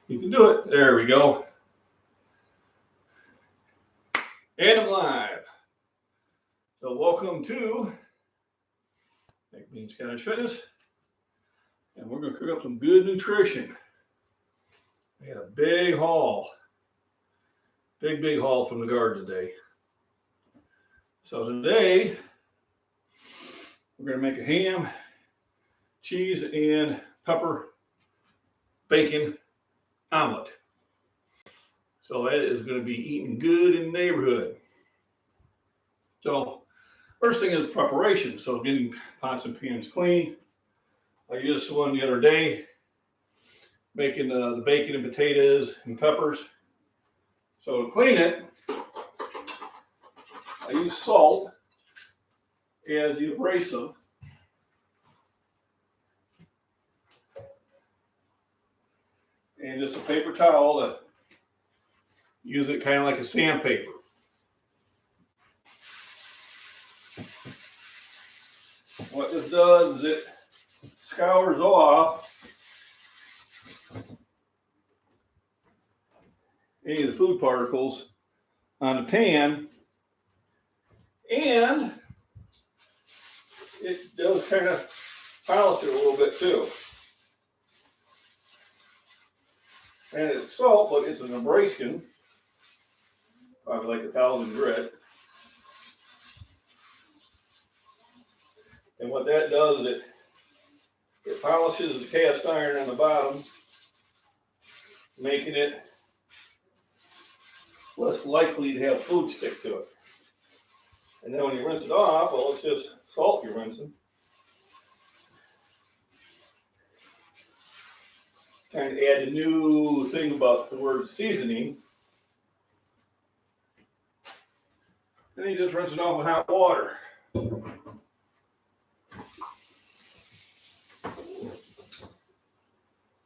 You can do it. There we go. And I'm live. So welcome to MacBean Scottish Fitness. And we're going to cook up some good nutrition. I had a big haul. Big haul from the garden today. So today, we're going to make a ham, cheese, and pepper bacon omelet. So that is going to be eating good in the neighborhood. So first thing is preparation. So getting pots and pans clean. I used one the other day, making the bacon and potatoes and peppers. So to clean it, I use salt as the abrasive. And just a paper towel to use it kind of like a sandpaper. What this does is it scours off any of the food particles on the pan, and it does kind of polish it a little bit too. And it's salt, but it's an abrasion, probably like 1,000 grit. And what that does is it polishes the cast iron on the bottom, making it less likely to have food stick to it. And then when you rinse it off, well, it's just salt you're rinsing. Kind of add a new thing about the word seasoning. Then you just rinse it off with hot water. And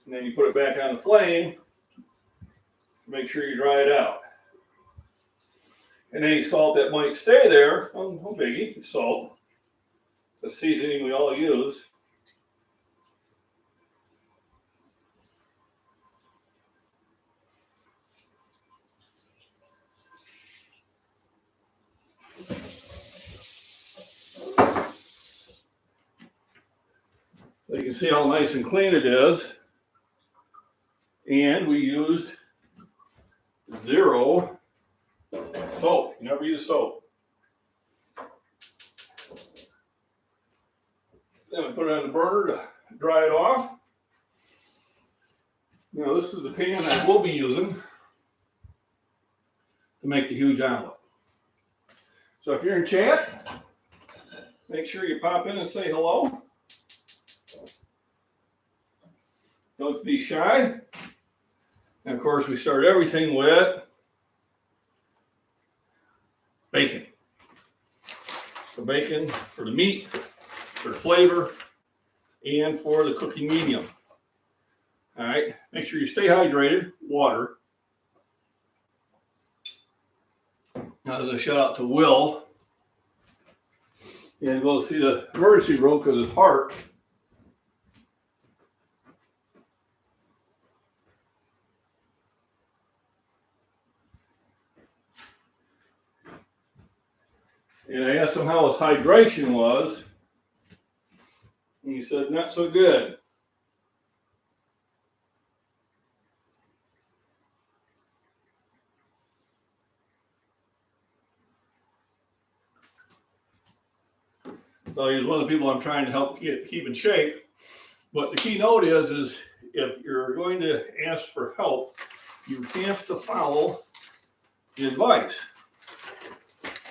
then you put it back on the flame. Make sure you dry it out. And any salt that might stay there, no biggie, salt. The seasoning we all use. So you can see how nice and clean it is. And we used 0 soap. You never use soap. Then we put it on the burner to dry it off. Now this is the pan I will be using to make the huge omelet. So if you're in chat, make sure you pop in and say hello. Don't be shy. And of course, we start everything with bacon. So bacon for the meat, for the flavor, and for the cooking medium. All right, make sure you stay hydrated, water. Now, there's a shout out to Will. And go see the emergency room because his heart. And I asked him how his hydration was. And he said, not so good. So he's one of the people I'm trying to help keep in shape. But the keynote is if you're going to ask for help, you have to follow the advice.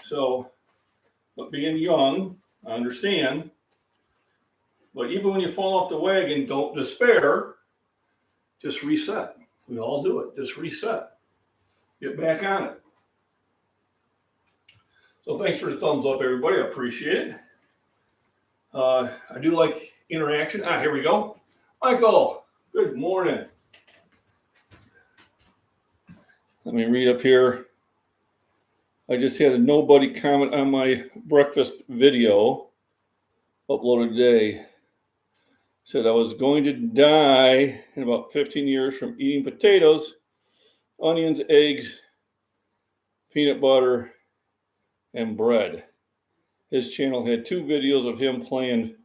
So, but being young, I understand. But even when you fall off the wagon, don't despair. Just reset. We all do it. Just reset. Get back on it. So thanks for the thumbs up, everybody. I appreciate it. I do like interaction. Here we go. Michael, good morning. Let me read up here. I just had a nobody comment on my breakfast video uploaded today. Said I was going to die in about 15 years from eating potatoes, onions, eggs, peanut butter, and bread. His channel had 2 videos of him playing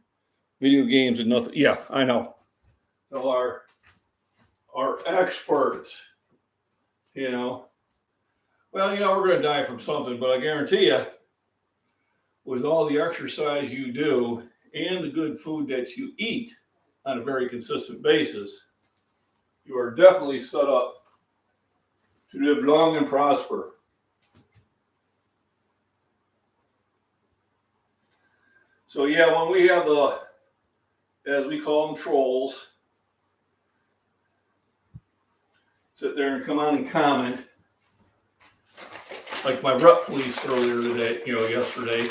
video games and nothing. Yeah, I know. So our experts, you know. Well, you know, we're going to die from something, but I guarantee you, with all the exercise you do and the good food that you eat on a very consistent basis, you are definitely set up to live long and prosper. So yeah, when we have the, as we call them, trolls, sit there and come on and comment, like my rep police earlier today, yesterday.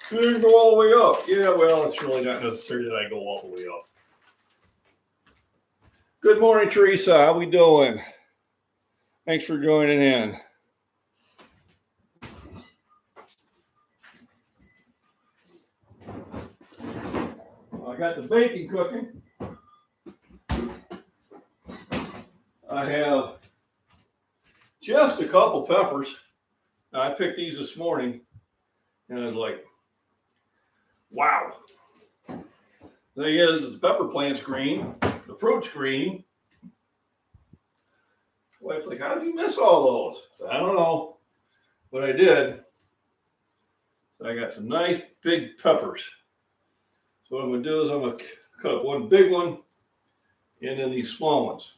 You didn't go all the way up. Yeah, well, it's really not necessary that I go all the way up. Good morning, Teresa. How we doing? Thanks for joining in. I got the bacon cooking. I have just a couple peppers. Now, I picked these this morning, and I was like, wow. The thing is, the pepper plant's green, the fruit's green. My wife's like, how did you miss all those? So, I don't know, but I did. So I got some nice big peppers. So what I'm going to do is I'm going to cut up one big one and then these small ones.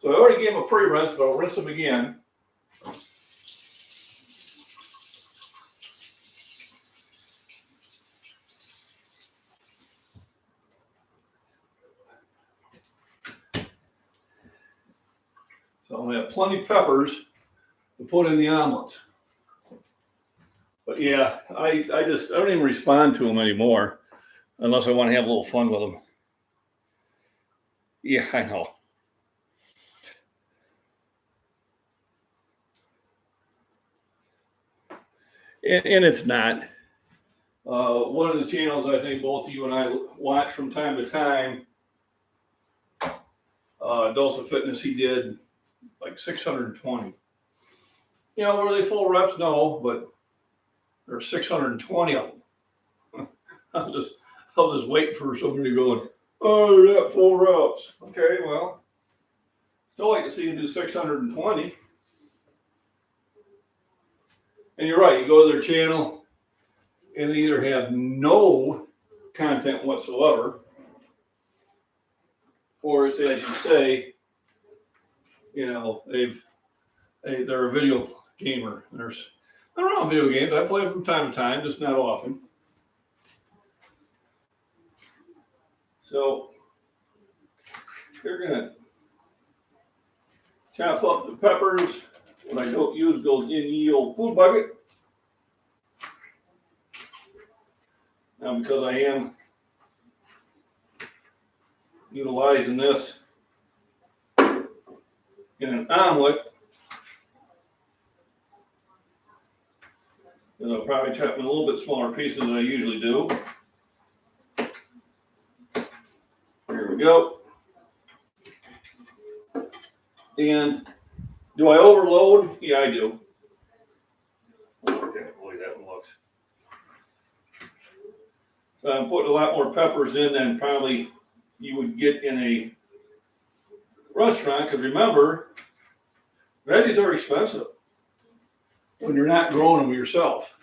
So I already gave them a pre-rinse, but I'll rinse them again. So I'm going to have plenty of peppers to put in the omelets. But yeah, I don't even respond to them anymore unless I want to have a little fun with them. Yeah, I know. And it's not. One of the channels I think both you and I watch from time to time, Dose of Fitness, he did like 620. You know, were they full reps? No, but there are 620 of them. I'll just wait for somebody going, oh, they're not full reps. Okay, well, still like to see you do 620. And you're right, you go to their channel and they either have no content whatsoever, or it's, as you say, they're a video gamer. I don't know video games. I play them from time to time, just not often. So you're gonna chop up the peppers. What I don't use goes in the old food bucket. Now, because I am utilizing this in an omelet, and I'll probably chop in a little bit smaller pieces than I usually do. Here we go. And do I overload? Yeah, I do. Look at the way that one looks. So I'm putting a lot more peppers in than probably you would get in a restaurant, because remember, veggies are expensive when you're not growing them yourself.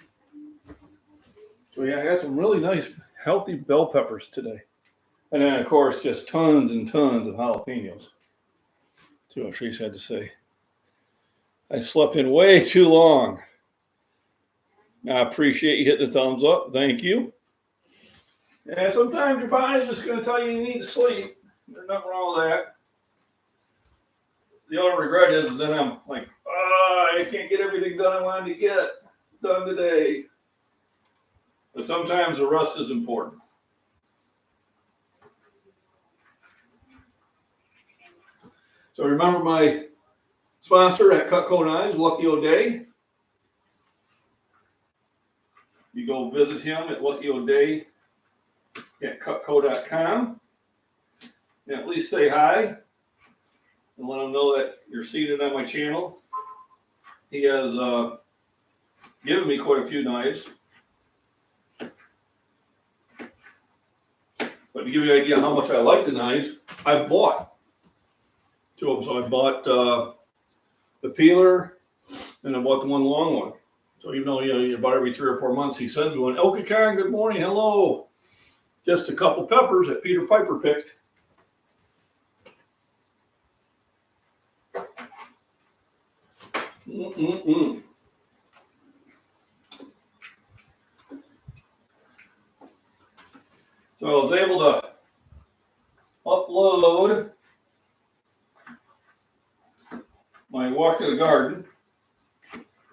So yeah, I got some really nice, healthy bell peppers today. And then, of course, just tons and tons of jalapenos. See what Trace had to say. I slept in way too long. I appreciate you hitting the thumbs up. Thank you. And sometimes your body's just going to tell you need to sleep. There's nothing wrong with that. The only regret is then I'm like, I can't get everything done I wanted to get done today. But sometimes the rest is important. So remember my sponsor at Cutco Knives, Lucky O'Day. You go visit him at Lucky O'Day at cutco.com. And at least say hi and let them know that you're seated on my channel. He has given me quite a few knives. But to give you an idea how much I like the knives, I bought two of them. So I bought the peeler and I bought the one long one. So even though about every 3 or 4 months he sends me one, okay, Karen, good morning, hello. Just a couple peppers that Peter Piper picked. So I was able to upload my walk to the garden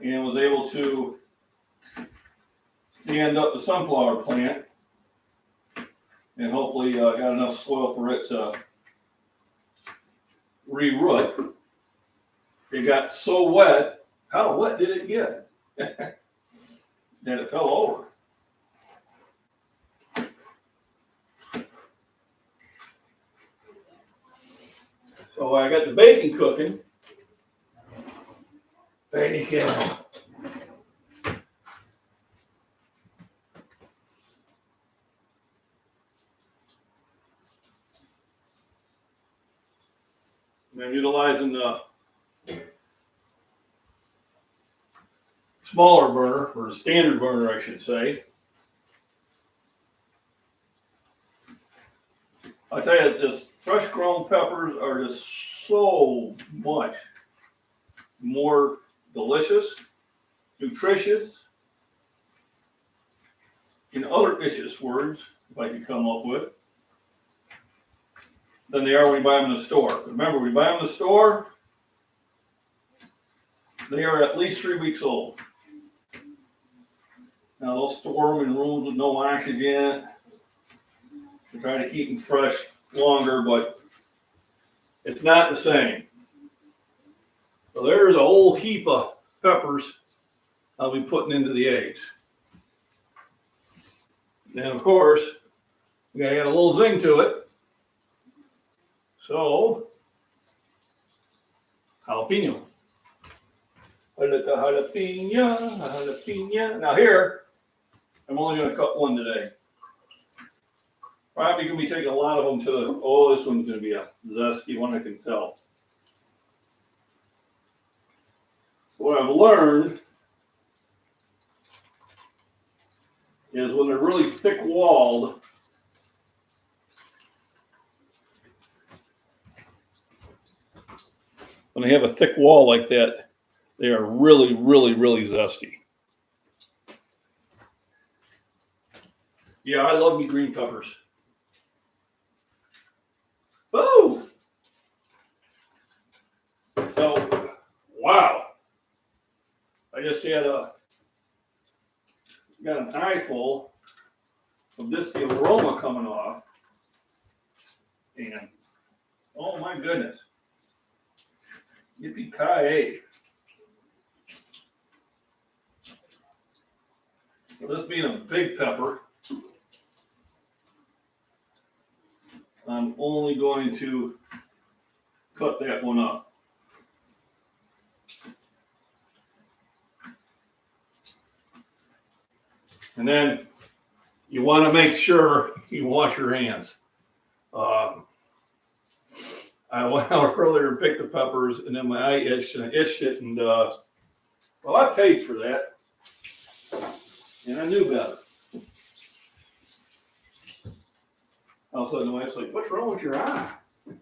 and was able to stand up the sunflower plant and hopefully got enough soil for it to re-root. It got so wet. How wet did it get? That it fell over. So I got the bacon cooking. Bacon. And I'm utilizing the smaller burner, or the standard burner, I should say. I tell you, this fresh grown peppers are just so much more delicious, nutritious, and other vicious words, if I could come up with, than they are when you buy them in the store. Remember, when you buy them in the store, they are at least 3 weeks old. Now, they'll store them in rooms with no oxygen to try to keep them fresh longer, but it's not the same. So there's a whole heap of peppers I'll be putting into the eggs. And of course, we gotta add a little zing to it. So, jalapeno. Jalapeno. Now here, I'm only going to cut one today. Probably going to be taking a lot of them to the, this one's going to be a zesty one, I can tell. What I've learned is when they're really thick-walled, when they have a thick wall like that, they are really, really, really zesty. Yeah, I love me green peppers. Oh! So, wow. I just had got an eyeful of this, the aroma coming off. And, oh my goodness. Yippee-ki-yay. So this being a big pepper, I'm only going to cut that one up. And then you want to make sure you wash your hands. I went out earlier and picked the peppers, and then my eye itched, and I itched it, and well, I paid for that, and I knew better. All of a sudden, the wife's like, "What's wrong with your eye?"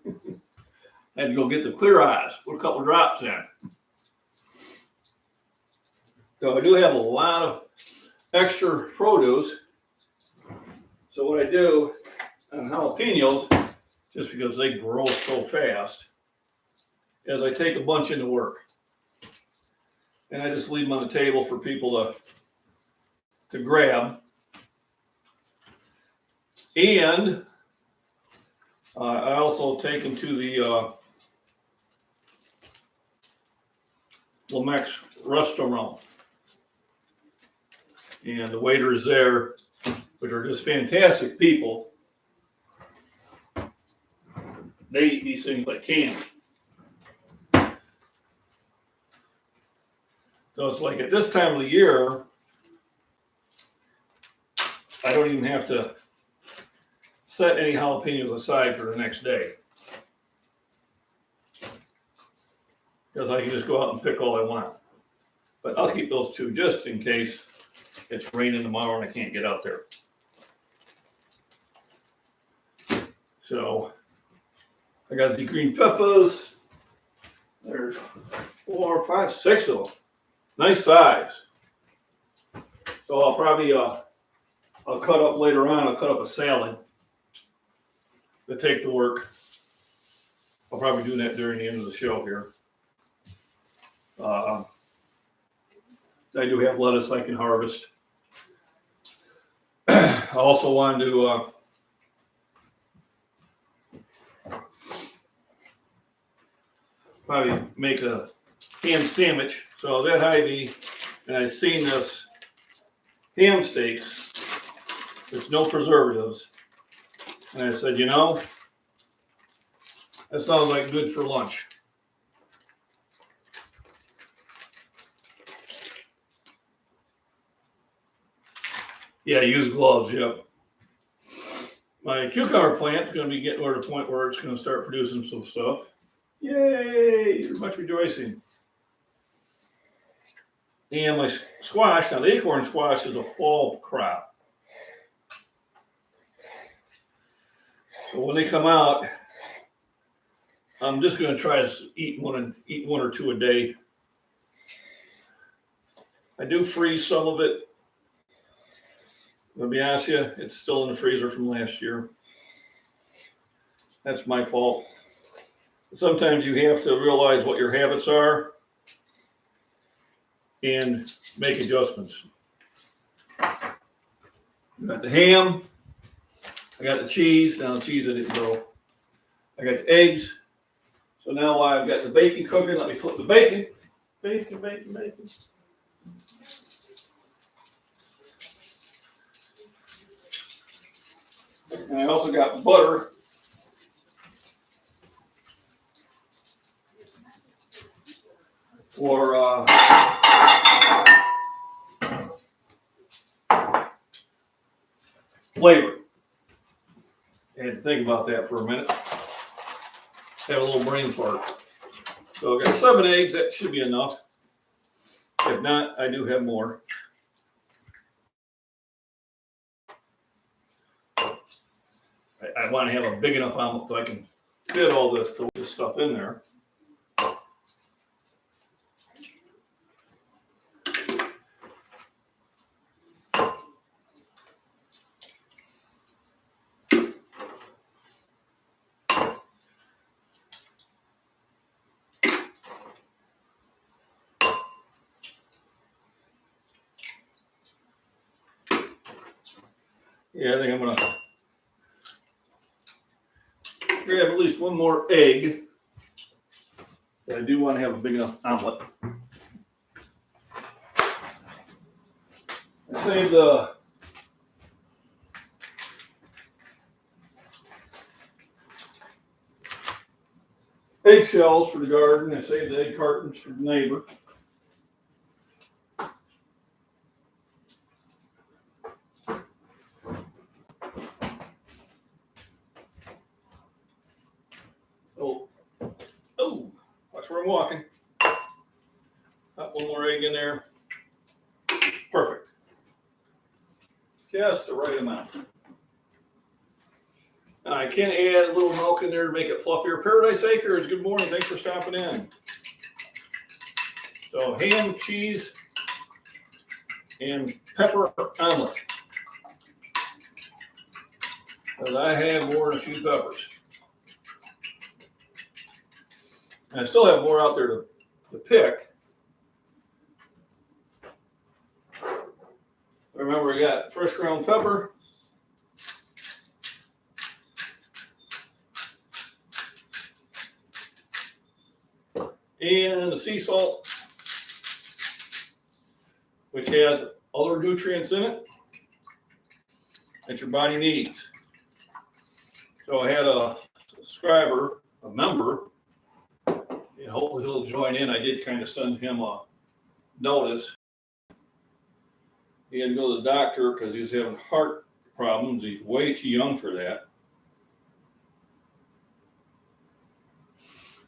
I had to go get the clear eyes, put a couple of drops in. So I do have a lot of extra produce. So what I do on jalapenos, just because they grow so fast, is I take a bunch into work. And I just leave them on the table for people to grab. And I also take them to the Lamex restaurant. And the waiters there, which are just fantastic people, they eat these things like candy. So it's like at this time of the year, I don't even have to set any jalapenos aside for the next day. Because I can just go out and pick all I want. But I'll keep those two just in case it's raining tomorrow and I can't get out there. So I got the green peppers. There's 4, 5, 6 of them. Nice size. So I'll probably I'll cut up later on. I'll cut up a salad to take to work. I'll probably do that during the end of the show here. I do have lettuce I can harvest. I also wanted to probably make a ham sandwich. So I was at Hy-Vee and I seen this ham steaks. There's no preservatives. And I said, you know, that sounds like good for lunch. Yeah, use gloves, yep. My cucumber plant is going to be getting to the point where it's going to start producing some stuff. Yay! Much rejoicing. And my squash, now the acorn squash is a fall crop. So when they come out, I'm just going to try to eat one or two a day. I do freeze some of it. To be honest with you, it's still in the freezer from last year. That's my fault. Sometimes you have to realize what your habits are and make adjustments. I got the ham. I got the cheese. Now the cheese I didn't grow. I got the eggs. So now I've got the bacon cooking. Let me flip the bacon. Bacon. And I also got butter. For flavor. I had to think about that for a minute. Had a little brain fart. So I got 7 eggs. That should be enough. If not, I do have more. I want to have a big enough omelet so I can fit all this stuff in there. Yeah, I think I'm going to grab at least one more egg. But I do want to have a big enough omelet. I saved the eggshells for the garden. I saved the egg cartons for the neighbor. Oh, watch where I'm walking. Got one more egg in there. Perfect. Just the right amount. I can add a little milk in there to make it fluffier. Paradise Acres, good morning. Thanks for stopping in. So ham, cheese, and pepper omelet. Because I have more than a few peppers. And I still have more out there to pick. Remember, we got fresh ground pepper. And the sea salt, which has other nutrients in it that your body needs. So I had a subscriber a member, and hopefully he'll join in. I did kind of send him a notice. He had to go to the doctor because he was having heart problems. He's way too young for that.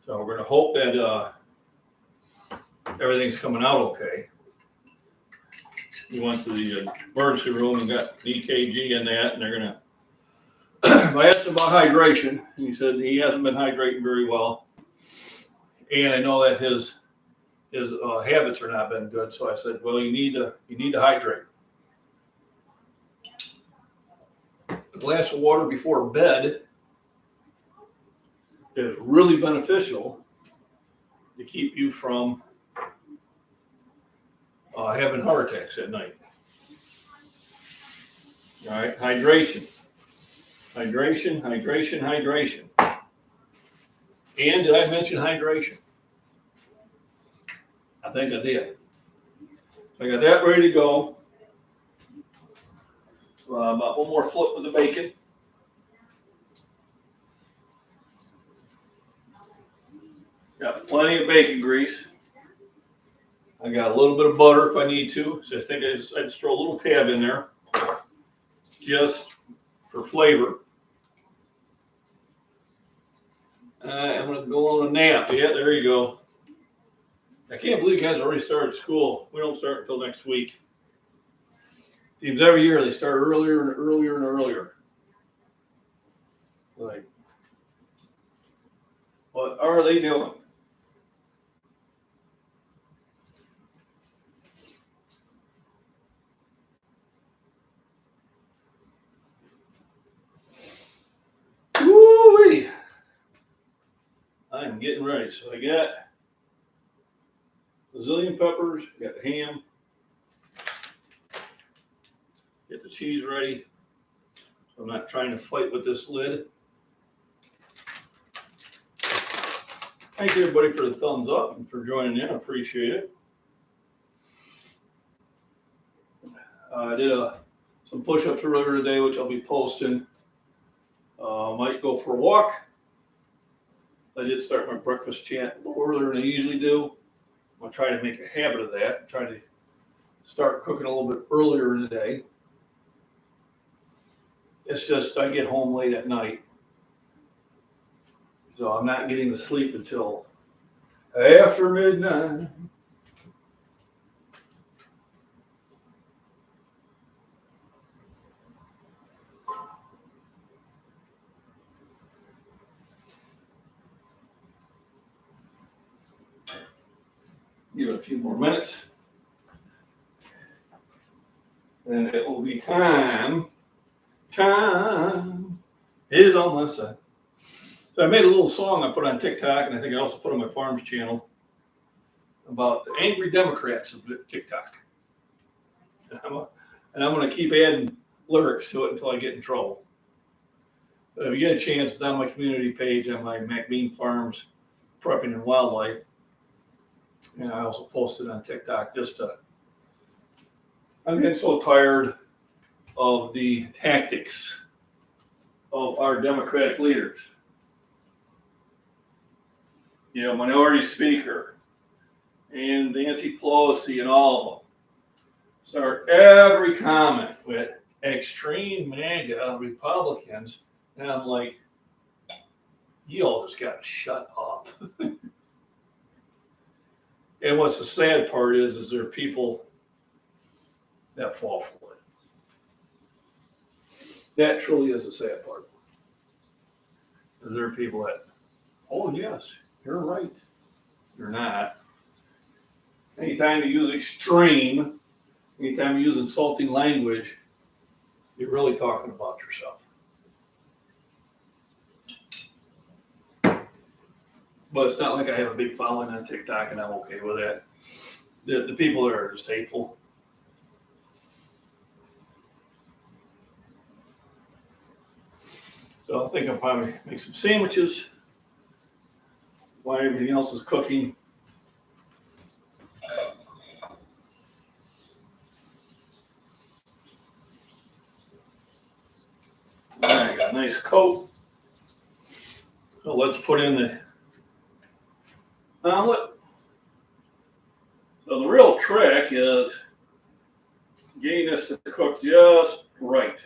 So we're going to hope that everything's coming out okay. We went to the emergency room and got EKG and that, and they're going to. I asked him about hydration, and he said he hasn't been hydrating very well, and I know that his habits are not been good. So I said, well, you need to hydrate. A glass of water before bed is really beneficial to keep you from having heart attacks at night. All right, hydration. Hydration, hydration, hydration. And did I mention hydration? I think I did. I got that ready to go. About one more flip with the bacon. Got plenty of bacon grease. I got a little bit of butter if I need to. So I think I just throw a little tab in there just for flavor. I'm going to go on a nap. Yeah, there you go. I can't believe you guys already started school. We don't start until next week. Seems every year they start earlier and earlier and earlier. Like, what are they doing? Woo-wee. I'm getting ready. So I got Brazilian peppers, got the ham, get the cheese ready. So I'm not trying to fight with this lid. Thank you everybody for the thumbs up and for joining in. I appreciate it. I did some push-ups earlier today, which I'll be posting. Might go for a walk. I did start my breakfast chat a little earlier than I usually do. I'll try to make a habit of that. Try to start cooking a little bit earlier in the day. It's just I get home late at night. So I'm not getting to sleep until after midnight. Give it a few more minutes. And it will be time. Time is on my side. So I made a little song I put on TikTok, and I think I also put on my farms channel about the angry Democrats of TikTok. And I'm going to keep adding lyrics to it until I get in trouble. But if you get a chance, it's on my community page on my MacBean Farms Prepping and Wildlife. And I also posted on TikTok I'm getting so tired of the tactics of our Democratic leaders. You know, Minority Speaker and Nancy Pelosi and all of them start every comment with extreme MAGA Republicans. And I'm like, you all just got to shut up. And what's the sad part is there are people that fall for it. That truly is the sad part. Is there are people that, oh yes, you're right. You're not. Anytime you use extreme, anytime you use insulting language, you're really talking about yourself. But it's not like I have a big following on TikTok and I'm okay with that. The people there are just hateful. So I think I'll probably make some sandwiches while everything else is cooking. I got a nice coat. So let's let's put in the omelet. So the real trick is getting this to cook just right.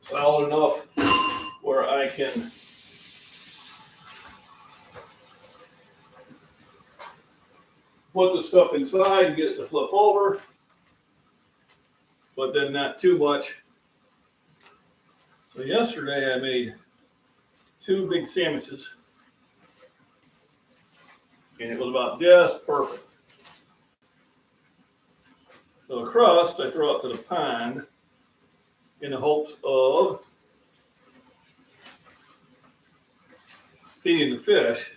Solid enough where I can put the stuff inside and get it to flip over, but then not too much. So yesterday I made 2 big sandwiches, and it was about just perfect. So the crust I throw out to the pond in the hopes of feeding the fish.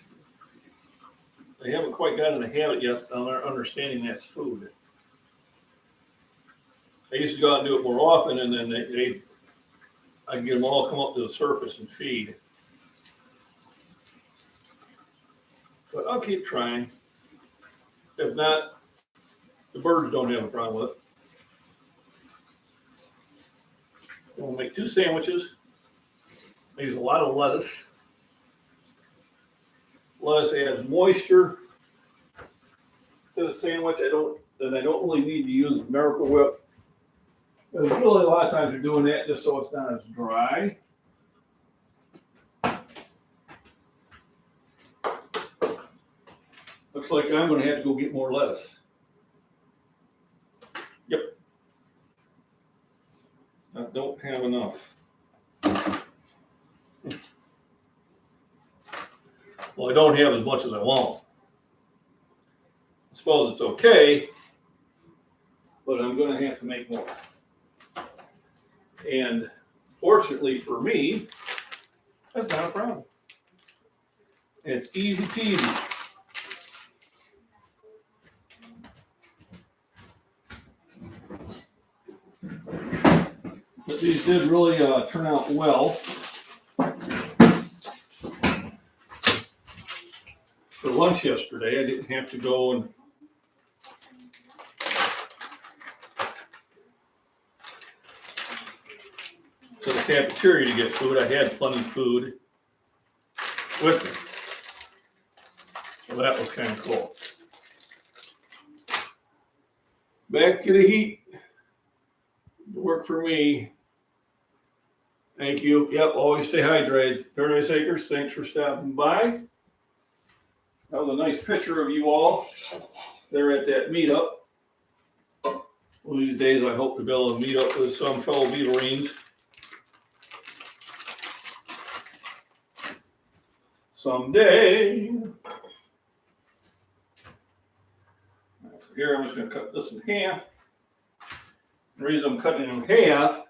They haven't quite gotten in the habit yet on understanding that's food. I used to go out and do it more often, and then I can get them all come up to the surface and feed. But I'll keep trying. If not, the birds don't have a problem with it. We'll make 2 sandwiches. I use a lot of lettuce. Lettuce adds moisture to the sandwich. I don't really need to use Miracle Whip. Because really a lot of times you're doing that just so it's not as dry. Looks like I'm going to have to go get more lettuce. Yep. I don't have enough. Well, I don't have as much as I want. I suppose it's okay, but I'm going to have to make more. And fortunately for me, that's not a problem. It's easy peasy. But these did really turn out well. For lunch yesterday, I didn't have to go and to the cafeteria to get food. I had plenty of food with me. So that was kind of cool. Back to the heat. Work for me. Thank you. Yep, always stay hydrated. Paradise Acres, thanks for stopping by. That was a nice picture of you all there at that meetup. One of these days I hope to be able to meet up with some fellow Beaverines. Someday. So here I'm just going to cut this in half. The reason I'm cutting it in half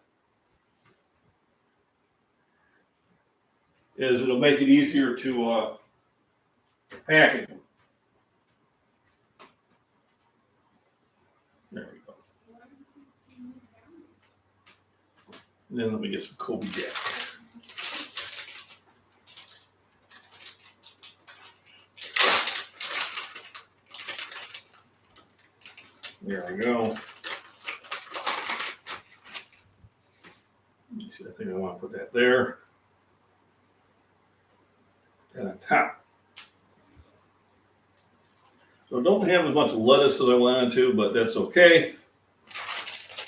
is it'll make it easier to package them. There we go. And then let me get some Kobe Jack. There we go. Let me see, I think I want to put that there. And on top. So don't have as much lettuce as I wanted to, but that's okay.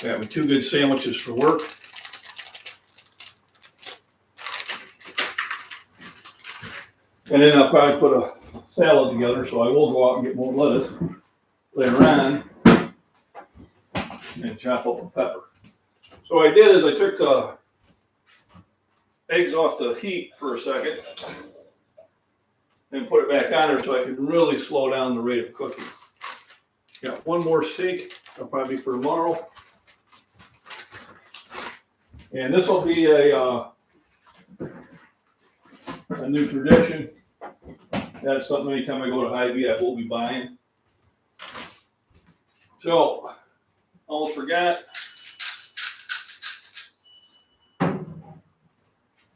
Got me 2 good sandwiches for work. And then I'll probably put a salad together, so I will go out and get more lettuce later on and chop up a pepper. So what I did is I took the eggs off the heat for a second and put it back on there so I can really slow down the rate of cooking. Got 1 more steak, that'll probably be for tomorrow. And this will be a new tradition. That's something anytime I go to Hy-Vee I will be buying. So, almost forgot.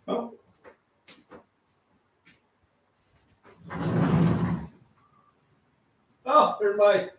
Oh. Oh, there's my.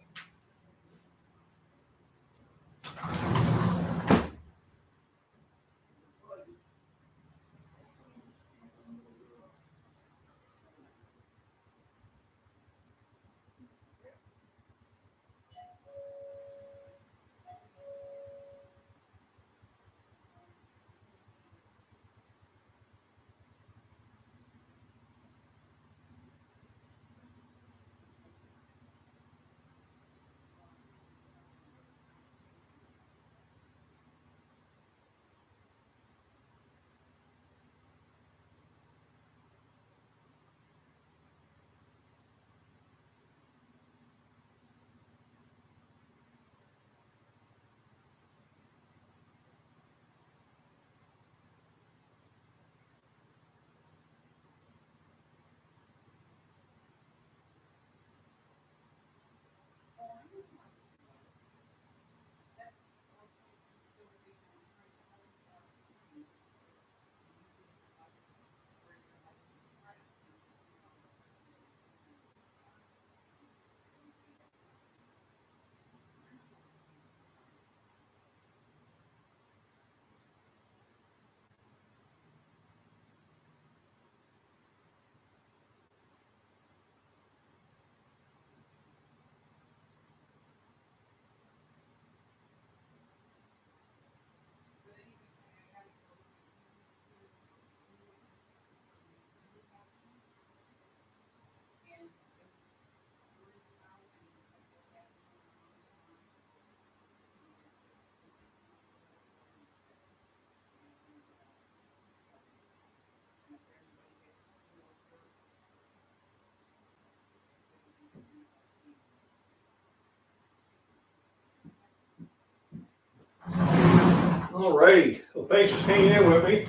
All righty. Well, thanks for hanging in with me.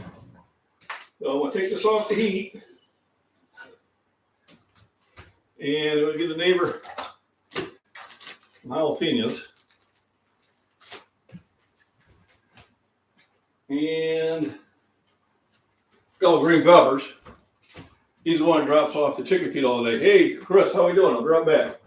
So I'm going to take this off the heat. And we'll give the neighbor jalapenos. And oh, green peppers. He's the one who drops off the chicken feed all day. Hey, Chris, how we doing? I'll be right back.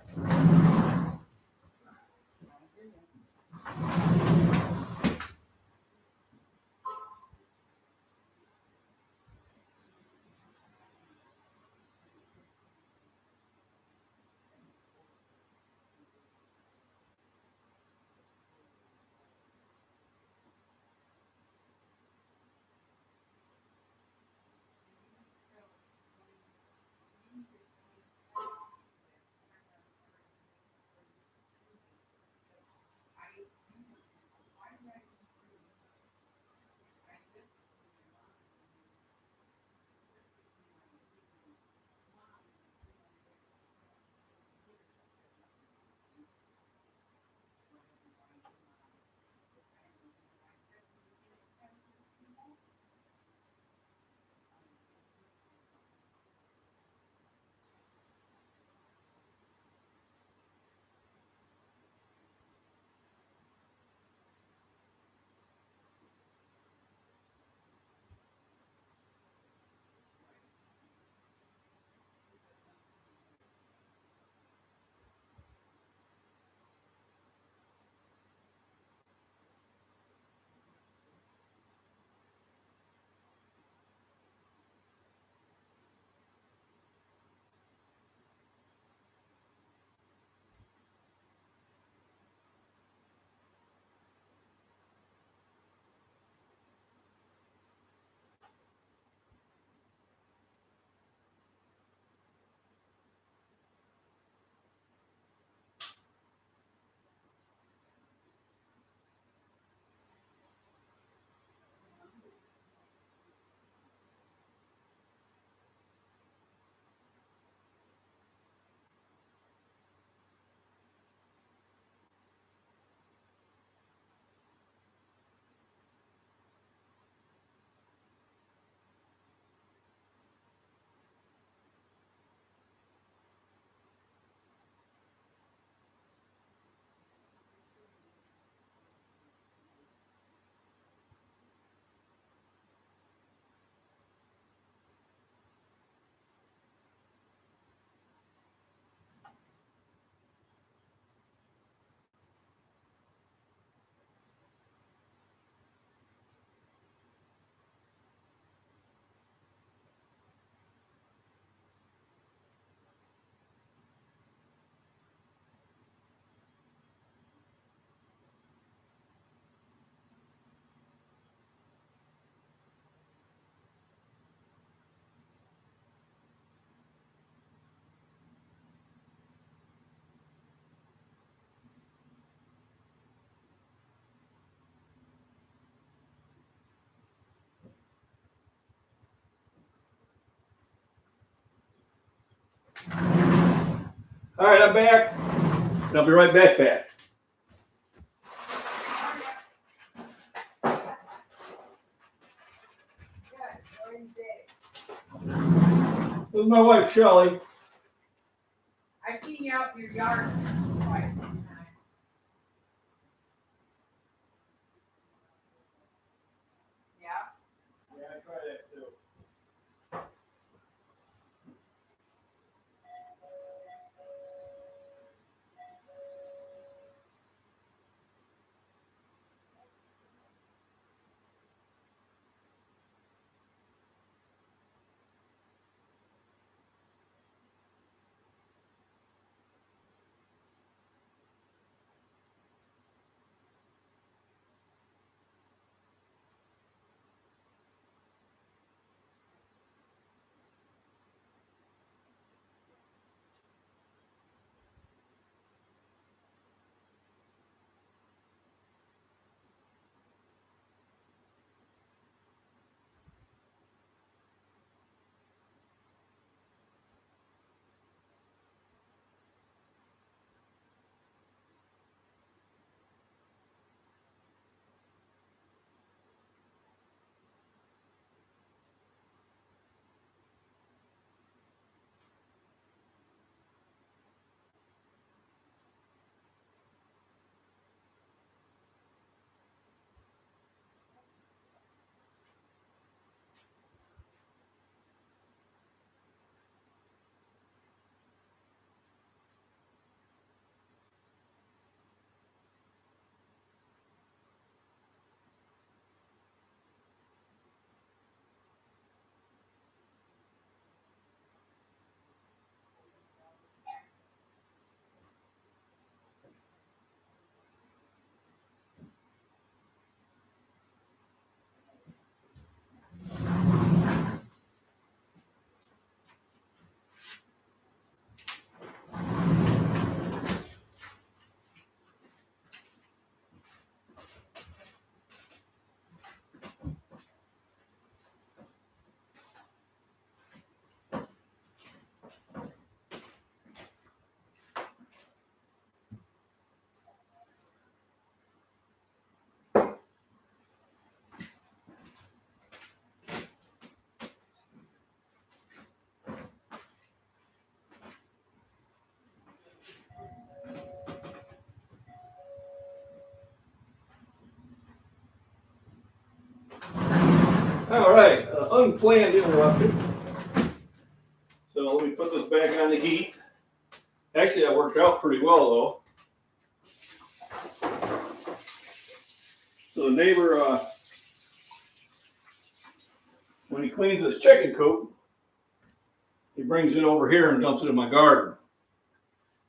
All right, I'm back. And I'll be right back. This is my wife, Shelley. I've seen you out in your yard twice. Yeah. Yeah, I try that too. unplanned interruption. So let me put this back on the heat. Actually, that worked out pretty well though. So the neighbor, when he cleans his chicken coop, he brings it over here and dumps it in my garden.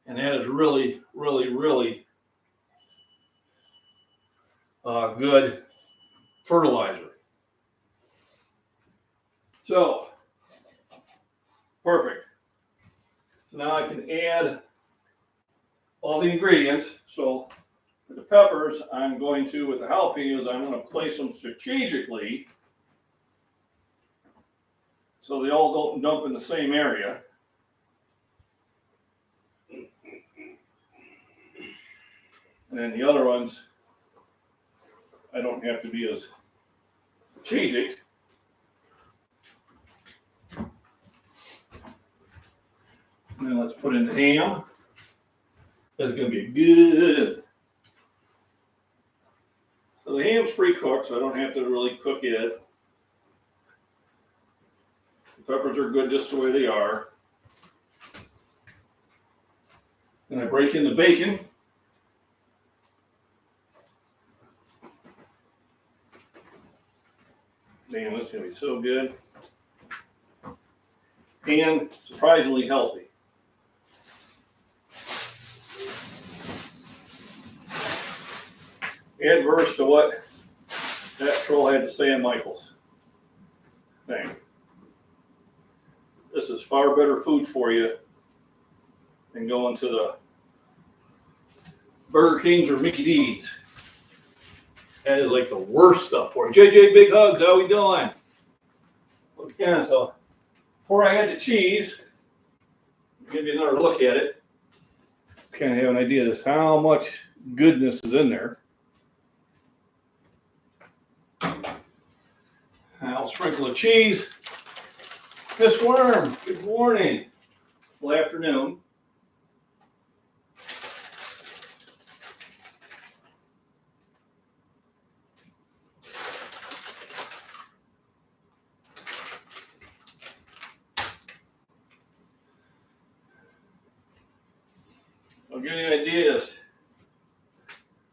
And that is really, really, really good fertilizer. So, perfect. So now I can add all the ingredients. So for the peppers, I'm going to, with the jalapenos, I'm going to place them strategically so they all don't dump in the same area. And then the other ones, I don't have to be as strategic. And then let's put in the ham. That's going to be good. So the ham's pre-cooked, so I don't have to really cook it. The peppers are good just the way they are. And I break in the bacon. Man, that's going to be so good. And surprisingly healthy. Adverse to what that troll had to say in Michael's thing. This is far better food for you than going to the Burger Kings or Mickey D's. That is like the worst stuff for you. JJ, big hugs. How we doing? Again, so before I add the cheese, I'll give you another look at it. Kind of have an idea of this, how much goodness is in there. I'll sprinkle the cheese. Miss Worm, good morning. Well, afternoon. I'll give you ideas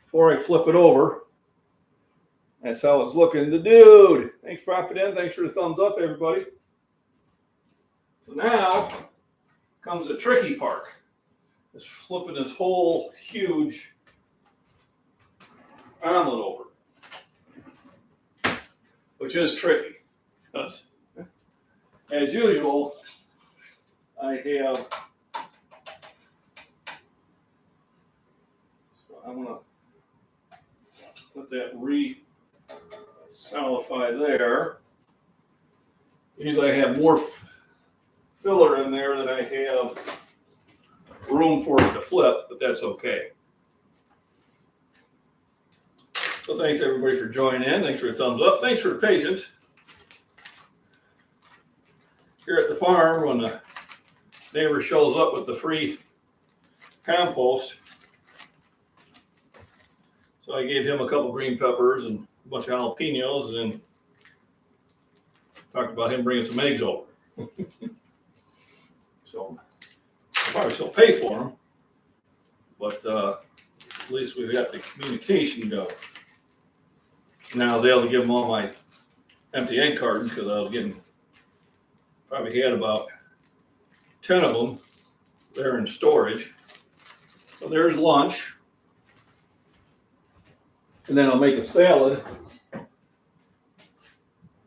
before I flip it over. That's how it's looking. The dude. Thanks, Prophet Ed. Thanks for the thumbs up, everybody. So now comes the tricky part. It's flipping this whole huge omelet over, which is tricky because, as usual, I have. So I'm gonna let that solidify there. Usually I have more filler in there than I have room for it to flip, but that's okay. So thanks everybody for joining in. Thanks for the thumbs up. Thanks for the patience. Here at the farm, when the neighbor shows up with the free compost, so I gave him a couple green peppers and a bunch of jalapenos, and then talked about him bringing some eggs over. So I'll probably still pay for them, but at least we've got the communication going. Now they'll give them all my empty egg cartons because I was getting, probably had about 10 of them there in storage. So there's lunch. And then I'll make a salad.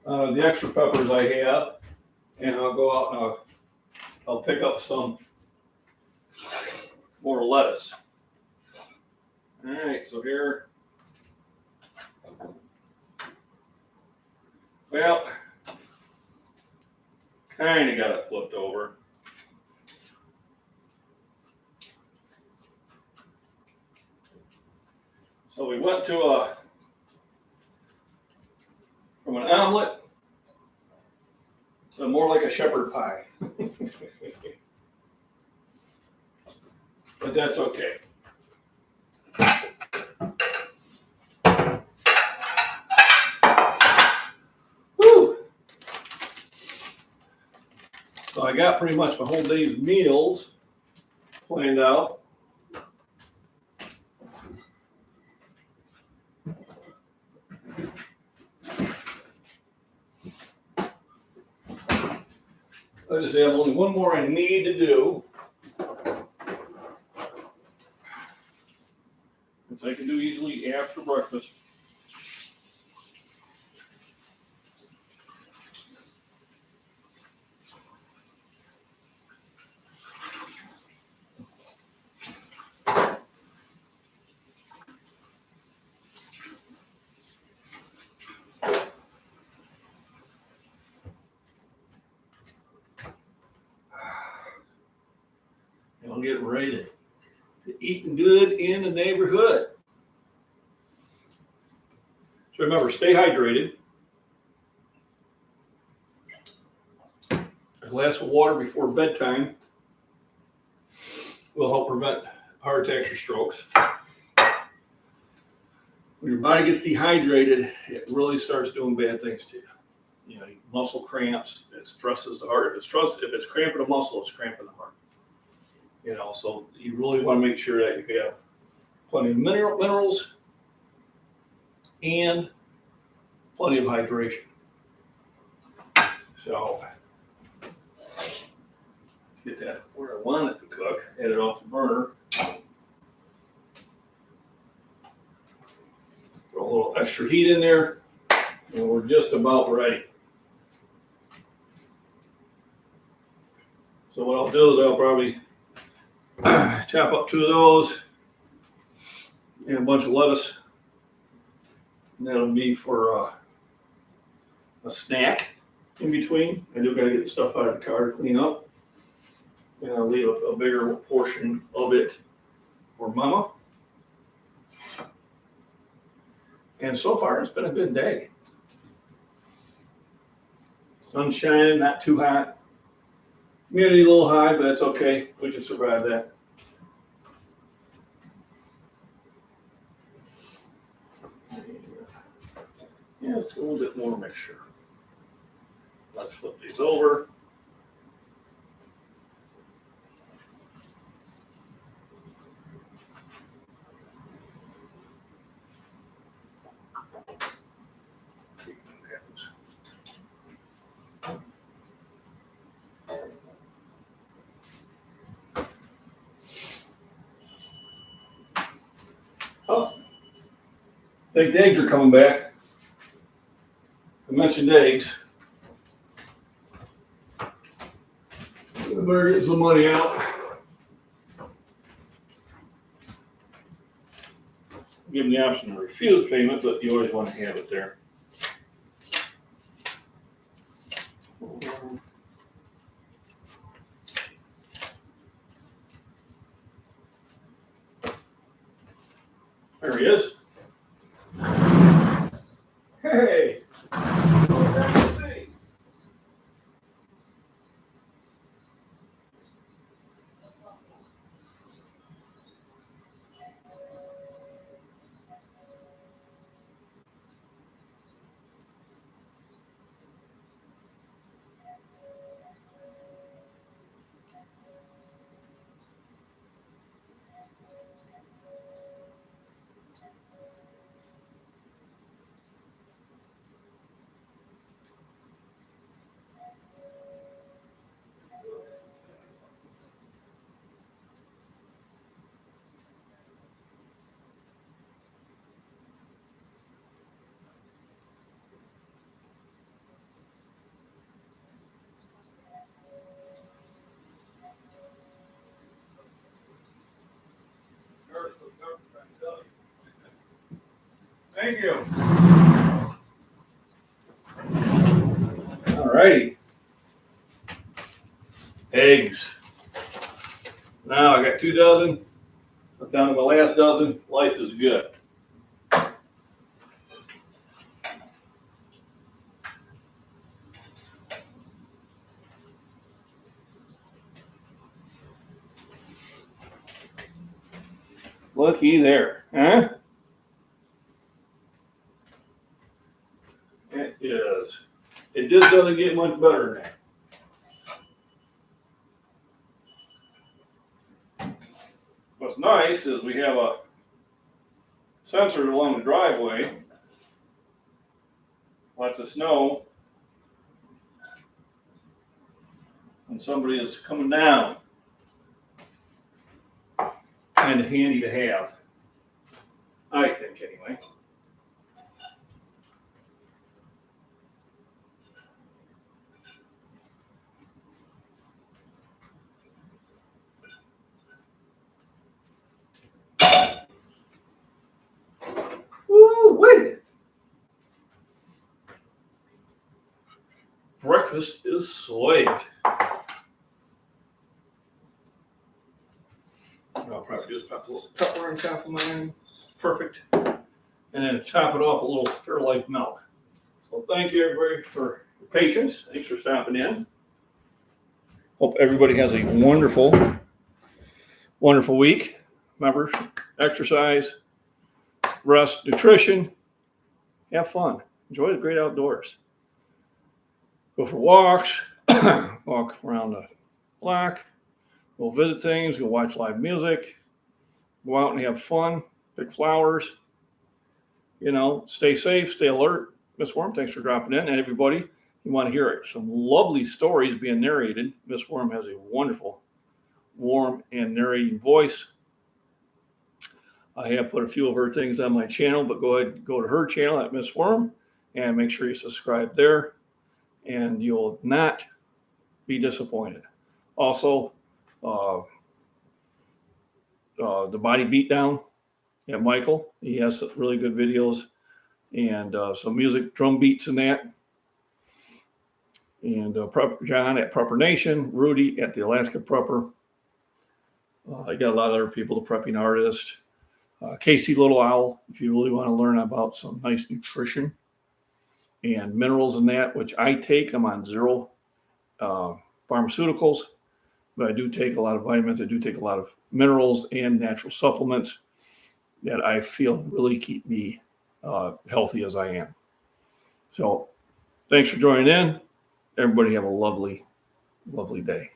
The extra peppers I have, and I'll go out and I'll pick up some more lettuce. All right, so here, well, kind of got it flipped over. So we went to from an omelet to more like a shepherd pie. But that's okay. Woo! So I got pretty much my whole day's meals planned out. I just have only one more I need to do, which I can do easily after breakfast. And I'm getting ready to eating good in the neighborhood. So remember, stay hydrated. A glass of water before bedtime will help prevent heart attacks or strokes. When your body gets dehydrated, it really starts doing bad things to you. You know, muscle cramps, it stresses the heart. If it's cramping a muscle, it's cramping the heart. You know, so you really want to make sure that you have plenty of minerals and plenty of hydration. So let's get that where I want it to cook. Add it off the burner. Throw a little extra heat in there, and we're just about ready. So what I'll do is I'll probably chop up 2 of those and a bunch of lettuce. And that'll be for a snack in between. I do gotta get the stuff out of the car to clean up. And I'll leave a bigger portion of it for Mama. And so far, it's been a good day. Sun shining, not too hot. Humidity a little high, but that's okay. We can survive that. Yeah, it's a little bit more mixture. Let's flip these over. Oh, I think the eggs are coming back. I mentioned eggs. I better get some money out. Give them the option to refuse payment, but you always want to have it there. There he is. Hey! What's that to me? Thank you. All righty. Eggs. Now I got 2 dozen. I'm down to my last dozen. Life is good. Looky there, huh? It is. It just doesn't get much better than that. what's nice is we have a sensor along the driveway. Lets us know when somebody is coming down. Kind of handy to have, I think, anyway. Woo-wee. Breakfast is slaved. I'll probably just pop a little pepper on top of mine. Perfect. And then top it off a little Fairlife milk. So thank you everybody for your patience. Thanks for stopping in. Hope everybody has a wonderful, wonderful week. Remember, exercise, rest, nutrition, have fun. Enjoy the great outdoors. Go for walks, walk around the block, go visit things, go watch live music, go out and have fun, pick flowers, stay safe, stay alert. Miss Worm, thanks for dropping in. And everybody, you want to hear some lovely stories being narrated. Miss Worm has a wonderful, warm, and narrating voice. I have put a few of her things on my channel, but go ahead and go to her channel at Miss Worm and make sure you subscribe there, and you'll not be disappointed. Also, the Body Beatdown at Michael. He has some really good videos and some music, drum beats in that. And John at Prepper Nation, Rudy at the Alaska Prepper. I got a lot of other people, the Prepping Artist. Casey Little Owl, if you really want to learn about some nice nutrition and minerals in that, which I take. I'm on zero pharmaceuticals, but I do take a lot of vitamins. I do take a lot of minerals and natural supplements that I feel really keep me healthy as I am. So thanks for joining in. Everybody have a lovely, lovely day.